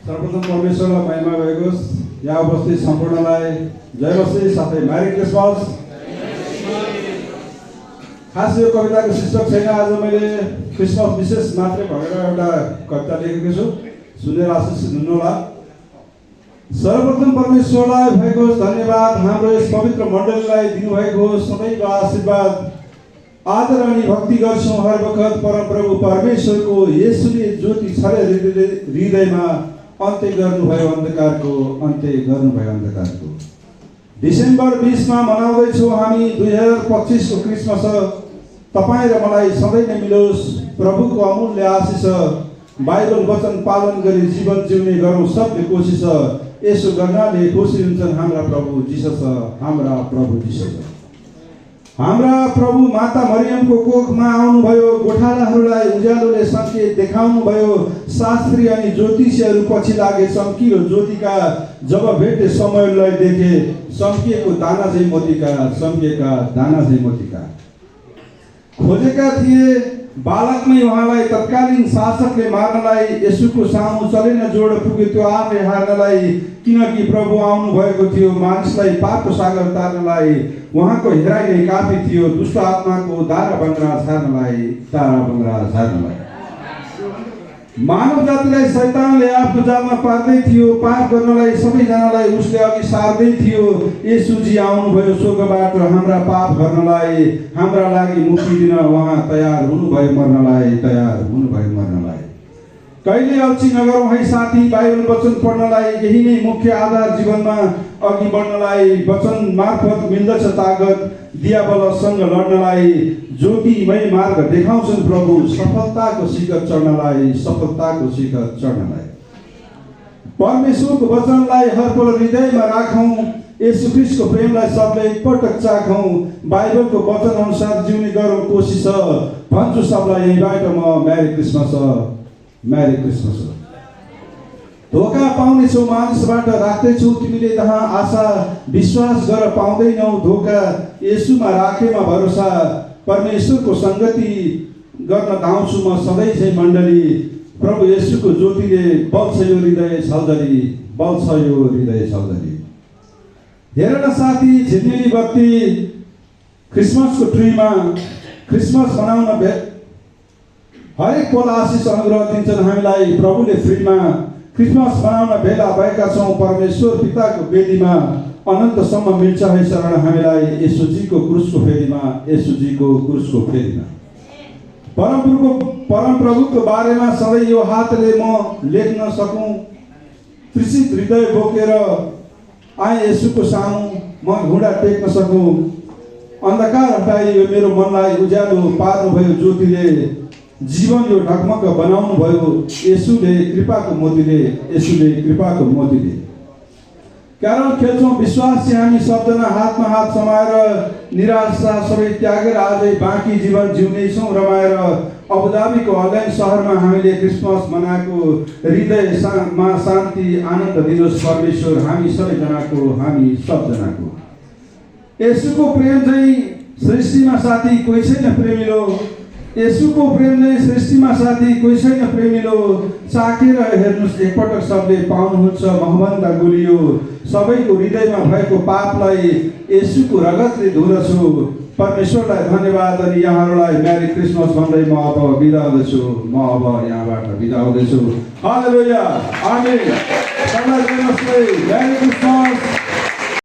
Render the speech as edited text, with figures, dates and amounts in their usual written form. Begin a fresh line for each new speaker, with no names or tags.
सर्वप्रथम परमेश्वरलाई महिमा भएको होस्। यहाँ उपस्थित सम्पूर्णलाई जय मसीह साथै मेरी क्रिसमस। खास यो कविताको शीर्षक छैन, आज मैले क्रिसमस विशेष मात्रै भनेर एउटा कविता लेखेको छु, सुनेर आशिष हुनुहोला। सर्वप्रथम परमेश्वरलाई भएको होस् धन्यवाद, हाम्रो यस पवित्र मण्डलीलाई दिनुभएको होस् सदैव आशीर्वाद। आदर अनि भक्ति गर्छौँ हर वखत परमप्रभु परमेश्वरको। येशूले ज्योति छरे हृदयमा अन्त्य गर्नुभयो अन्धकारको। डिसेम्बर 20 मा मनाउँदैछौँ हामी 2025 को क्रिसमस। तपाईँ र मलाई सधैँ नै मिलोस् प्रभुको अमूल्य आशिष। बाइबल वचन पालन गरी जीवन जिउने गरौँ सबले कोसिस। यसो गर्नाले खुसी हुन्छन् हाम्रा प्रभु जिसस। हाम्रा प्रभु माता मरियमको कोखमा आउनुभयो, गोठालाहरूलाई उज्यालोले सङ्केत देखाउनुभयो। शास्त्री अनि ज्योतिषीहरू पछि लागे चम्किलो ज्योतिका। जब भेटे समयलाई देखे चम्किएका दाना झैँ मोतीका। खोजेका थिए बालकमै उहाँलाई, तत्कालीन शासकले मार्नलाई। यसुको सामु चलेन जोड पुग्यो त्यो आफै हार्नलाई। किनकि प्रभु आउनु भएको थियो मानिसलाई पापको सागर तार्नलाई। उहाँको हेराइ काफी थियो दुष्ट आत्माको दारा बङ्गरा झार्नलाई। मानव जातिलाई शैतानले आफ्नो जालमा पार्दै थियो, पाप गर्नलाई सबैजनालाई उसले अघि सार्दै थियो। येशूजी आउनुभयो स्वर्गबाट हाम्रा पाप गर्नलाई। हाम्रा लागि मुक्ति दिन उहाँ तयार हुनुभयो मर्नलाई। कहिले अल्छी नगरौँ है साथी बाइबल वचन पढ्नलाई। यही नै मुख्य आधार जीवनमा अघि बढ्नलाई। वचन मार्फत मिल्दछ तागत दियाबलसँग लड्नलाई। ज्योतिमय मार्ग देखाउँछन् प्रभु सफलताको शिखर चढ्नलाई। परमेश्वरको वचनलाई हर पल हृदयमा राखौँ। येशू ख्रीष्टको प्रेमलाई सबले एकपटक चाखौँ। बाइबलको वचन अनुसार जिउने गरौँ कोसिस। भन्छु सबलाई यहीँबाट म मेरी क्रिसमस। धोका पाउनेछौ मानिसबाट राख्दैछौ तिमीले जहाँ आशा। विश्वास गर पाउँदैनौ धोका, येशूमा राखेमा भरोसा। परमेश्वरको सङ्गति गर्न धाउँछु म सधैँ चाहिँ मण्डली। प्रभु येशूको ज्योतिले बल्छ यो हृदय छल्दली। हेर न साथी झिलिमिली बत्ती क्रिसमसको ट्रीमा। क्रिसमस मनाउन हरेक पल आशिष अनुग्रह दिन्छन् हामीलाई प्रभुले फ्रीमा। क्रिसमस मनाउन भेला भएका छौँ परमेश्वर पिताको वेदीमा। अनन्तसम्म मिल्छ है शरण हामीलाई येशूजीको क्रुसको फेरीमा। परमप्रभुको बारेमा सधैँ यो हातले म लेख्न सकूँ। त्रिषित हृदय बोकेर आए येशूको सामु म घुँडा टेक्न सकूँ। अन्धकार हटाइयो मेरो मनलाई उज्यालो पार्नुभयो ज्योतिले। जीवन यो ढकमक बनाउनु भयो येशूले कृपाको मोतीले। क्यारोल खेल्छौँ विश्वास हामी सबजना हातमा हात समाएर। निराशा सबै त्यागेर आजै बाँकी जीवन जिउनेछौँ रमाएर। अबुधाबीको अनलाइन सहरमा हामीले क्रिसमस मनाएको। हृदयमा शान्ति आनन्द दिनुहोस् परमेश्वर हामी सबजनाको। येशूको प्रेम चाहिँ सृष्टिमा साथी कोही छैन प्रेमिलो। येशूको प्रेम चाहिँ सृष्टिमा साथी कोही छैन प्रेमिलो। चाखेर हेर्नुहोस् एकपटक सबले पाउनुहुन्छ महभन्दा गुलियो। सबैको हृदयमा भएको पापलाई येशूको रगतले धुँदछु। परमेश्वरलाई धन्यवाद अनि यहाँहरूलाई मेरी क्रिसमस भन्दै म अब यहाँबाट बिदा हुँदैछु। Hallelujah amen. सबैलाई नमस्ते, मेरी क्रिसमस।